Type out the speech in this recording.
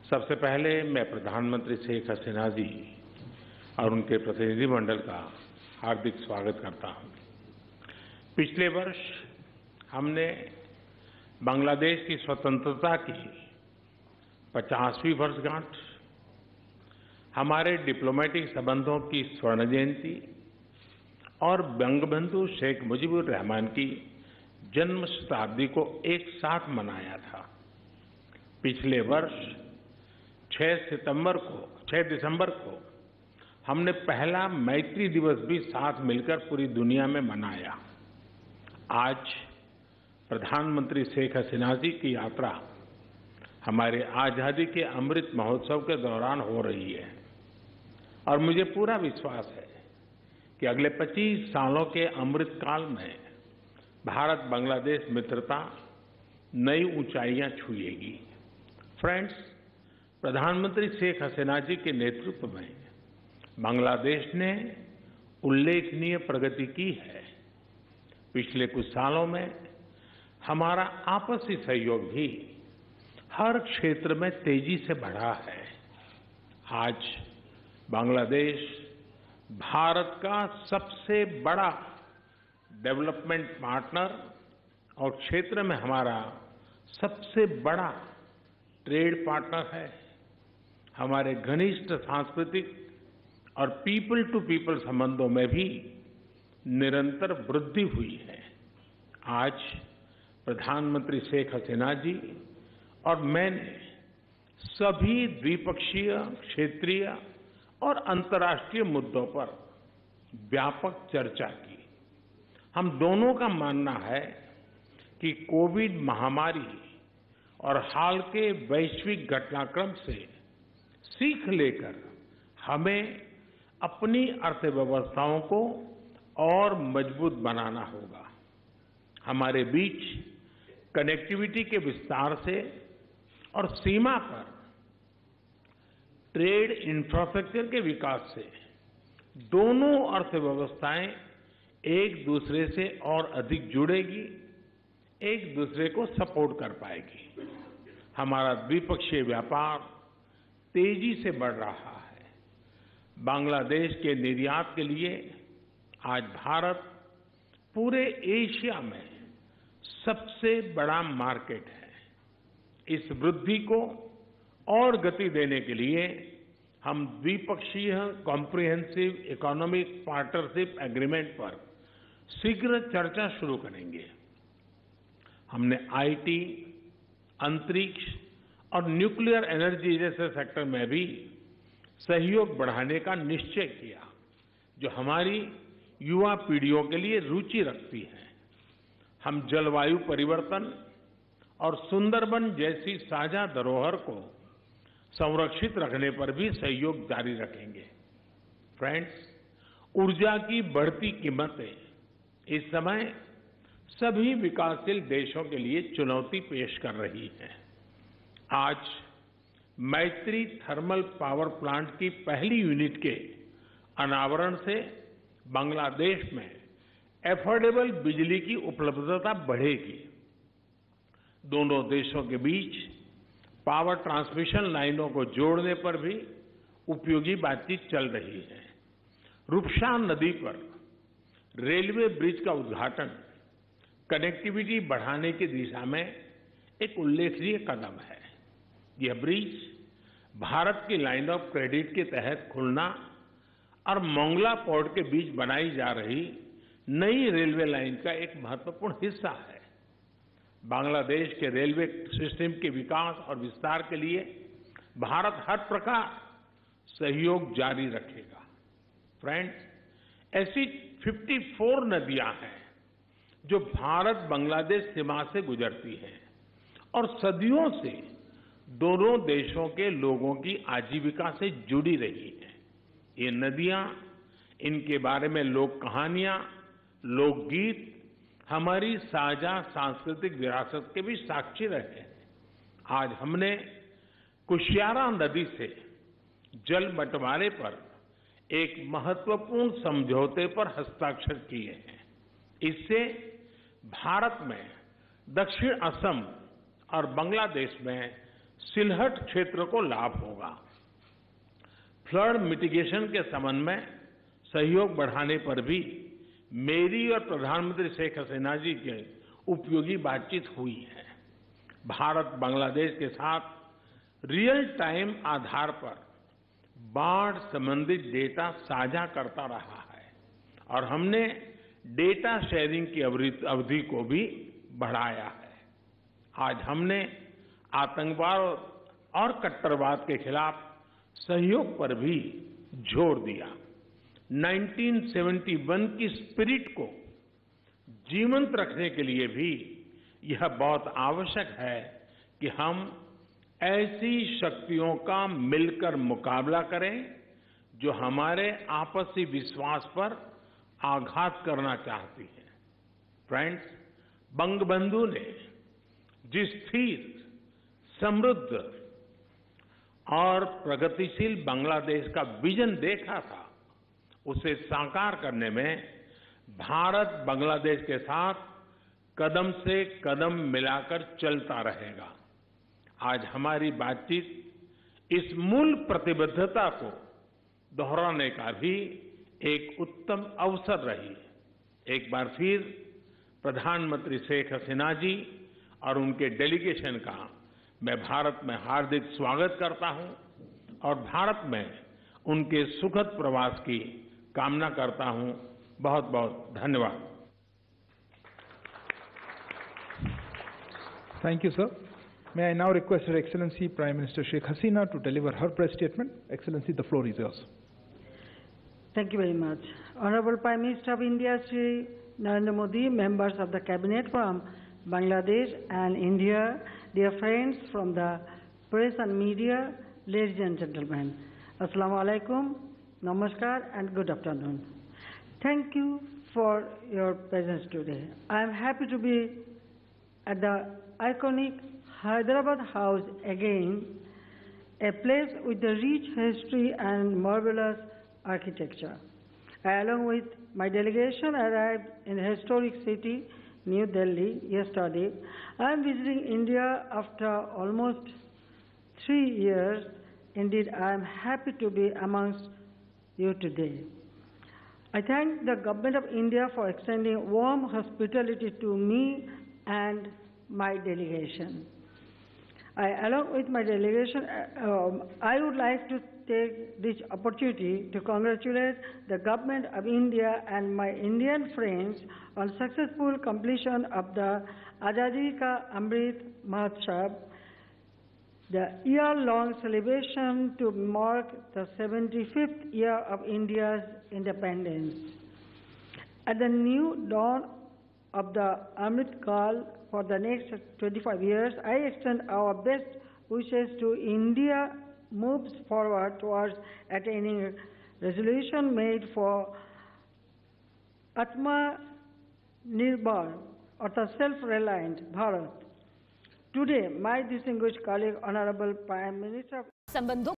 सबसे पहले मैं प्रधानमंत्री शेख हसीना जी और उनके प्रतिनिधिमंडल का हार्दिक स्वागत करता हूं। पिछले वर्ष हमने बांग्लादेश की स्वतंत्रता की 50वीं वर्षगांठ, हमारे डिप्लोमेटिक संबंधों की स्वर्ण जयंती और बंगबंधु शेख मुजीबुर रहमान की जन्म शताब्दी को एक साथ मनाया था। पिछले वर्ष 6 दिसंबर को हमने पहला मैत्री दिवस भी साथ मिलकर पूरी दुनिया में मनाया। आज प्रधानमंत्री शेख हसीना जी की यात्रा हमारे आजादी के अमृत महोत्सव के दौरान हो रही है और मुझे पूरा विश्वास है कि अगले 25 सालों के अमृत काल में भारत बांग्लादेश मित्रता नई ऊंचाइयां छुएगी। फ्रेंड्स, प्रधानमंत्री शेख हसीना जी के नेतृत्व में बांग्लादेश ने उल्लेखनीय प्रगति की है। पिछले कुछ सालों में हमारा आपसी सहयोग भी हर क्षेत्र में तेजी से बढ़ा है। आज बांग्लादेश भारत का सबसे बड़ा डेवलपमेंट पार्टनर और क्षेत्र में हमारा सबसे बड़ा ट्रेड पार्टनर है। हमारे घनिष्ठ सांस्कृतिक और पीपल टू पीपल संबंधों में भी निरंतर वृद्धि हुई है। आज प्रधानमंत्री शेख हसीना जी और मैंने सभी द्विपक्षीय, क्षेत्रीय और अंतर्राष्ट्रीय मुद्दों पर व्यापक चर्चा की। हम दोनों का मानना है कि कोविड महामारी और हाल के वैश्विक घटनाक्रम से सीख लेकर हमें अपनी अर्थव्यवस्थाओं को और मजबूत बनाना होगा। हमारे बीच कनेक्टिविटी के विस्तार से और सीमा पर ट्रेड इंफ्रास्ट्रक्चर के विकास से दोनों अर्थव्यवस्थाएं एक दूसरे से और अधिक जुड़ेगी, एक दूसरे को सपोर्ट कर पाएगी। हमारा द्विपक्षीय व्यापार तेजी से बढ़ रहा है। बांग्लादेश के निर्यात के लिए आज भारत पूरे एशिया में सबसे बड़ा मार्केट है। इस वृद्धि को और गति देने के लिए हम द्विपक्षीय कॉम्प्रिहेंसिव इकोनॉमिक पार्टनरशिप एग्रीमेंट पर शीघ्र चर्चा शुरू करेंगे। हमने आईटी, अंतरिक्ष और न्यूक्लियर एनर्जी जैसे सेक्टर में भी सहयोग बढ़ाने का निश्चय किया, जो हमारी युवा पीढ़ियों के लिए रुचि रखती है। हम जलवायु परिवर्तन और सुंदरबन जैसी साझा धरोहर को संरक्षित रखने पर भी सहयोग जारी रखेंगे। फ्रेंड्स, ऊर्जा की बढ़ती कीमतें इस समय सभी विकासशील देशों के लिए चुनौती पेश कर रही हैं। आज मैत्री थर्मल पावर प्लांट की पहली यूनिट के अनावरण से बांग्लादेश में एफोर्डेबल बिजली की उपलब्धता बढ़ेगी। दोनों देशों के बीच पावर ट्रांसमिशन लाइनों को जोड़ने पर भी उपयोगी बातचीत चल रही है। रूपसा नदी पर रेलवे ब्रिज का उद्घाटन कनेक्टिविटी बढ़ाने की दिशा में एक उल्लेखनीय कदम है। यह ब्रिज भारत की लाइन ऑफ क्रेडिट के तहत खुलना और मोंगला पोर्ट के बीच बनाई जा रही नई रेलवे लाइन का एक महत्वपूर्ण हिस्सा है। बांग्लादेश के रेलवे सिस्टम के विकास और विस्तार के लिए भारत हर प्रकार सहयोग जारी रखेगा। फ्रेंड्स, ऐसी 54 नदियां हैं जो भारत बांग्लादेश सीमा से गुजरती हैं और सदियों से दोनों देशों के लोगों की आजीविका से जुड़ी रही हैं। ये नदियां, इनके बारे में लोक कहानियां, लोकगीत हमारी साझा सांस्कृतिक विरासत के भी साक्षी रहे हैं। आज हमने कुशियारा नदी से जल बंटवारे पर एक महत्वपूर्ण समझौते पर हस्ताक्षर किए हैं। इससे भारत में दक्षिण असम और बांग्लादेश में सिलहट क्षेत्र को लाभ होगा। फ्लड मिटिगेशन के संबंध में सहयोग बढ़ाने पर भी मेरी और प्रधानमंत्री शेख हसीना जी की उपयोगी बातचीत हुई है। भारत बांग्लादेश के साथ रियल टाइम आधार पर बाढ़ संबंधित डेटा साझा करता रहा है और हमने डेटा शेयरिंग की अवधि को भी बढ़ाया है। आज हमने आतंकवाद और कट्टरवाद के खिलाफ सहयोग पर भी जोर दिया। 1971 की स्पिरिट को जीवंत रखने के लिए भी यह बहुत आवश्यक है कि हम ऐसी शक्तियों का मिलकर मुकाबला करें जो हमारे आपसी विश्वास पर आघात करना चाहती है। फ्रेंड्स, बंगबंधु ने जिस स्थिर, समृद्ध और प्रगतिशील बांग्लादेश का विजन देखा था, उसे साकार करने में भारत बांग्लादेश के साथ कदम से कदम मिलाकर चलता रहेगा। आज हमारी बातचीत इस मूल प्रतिबद्धता को दोहराने का भी एक उत्तम अवसर रही। एक बार फिर प्रधानमंत्री शेख हसीना जी और उनके डेलीगेशन का मैं भारत में हार्दिक स्वागत करता हूं और भारत में उनके सुखद प्रवास की कामना करता हूं। बहुत बहुत धन्यवाद। Thank you, sir. May I now request Her Excellency Prime Minister Sheikh Hasina to deliver her press statement. Excellency, the floor is yours. Thank you very much. Honorable Prime Minister of India, Shri Narendra Modi, members of the Cabinet from Bangladesh and India, dear friends from the press and media, ladies and gentlemen, Assalamu alaikum, namaskar and good afternoon. Thank you for your presence today. I am happy to be at the iconic Hyderabad House again, a place with a rich history and marvelous architecture. I, along with my delegation, arrived in the historic city, New Delhi, yesterday. I am visiting India after almost 3 years. Indeed, I am happy to be amongst you today. I thank the Government of India for extending warm hospitality to me and my delegation. Along with my delegation, I would like to take this opportunity to congratulate the Government of India and my Indian friends on successful completion of the Azadi Ka Amrit Mahotsav, the year-long celebration to mark the 75th year of India's independence. At the new dawn of the Amrit Kal for the next 25 years, I extend our best wishes to India moves forward towards attaining a resolution made for Atma Nirbhar, or the self-reliant Bharat. Today, my distinguished colleague, Honorable Prime Minister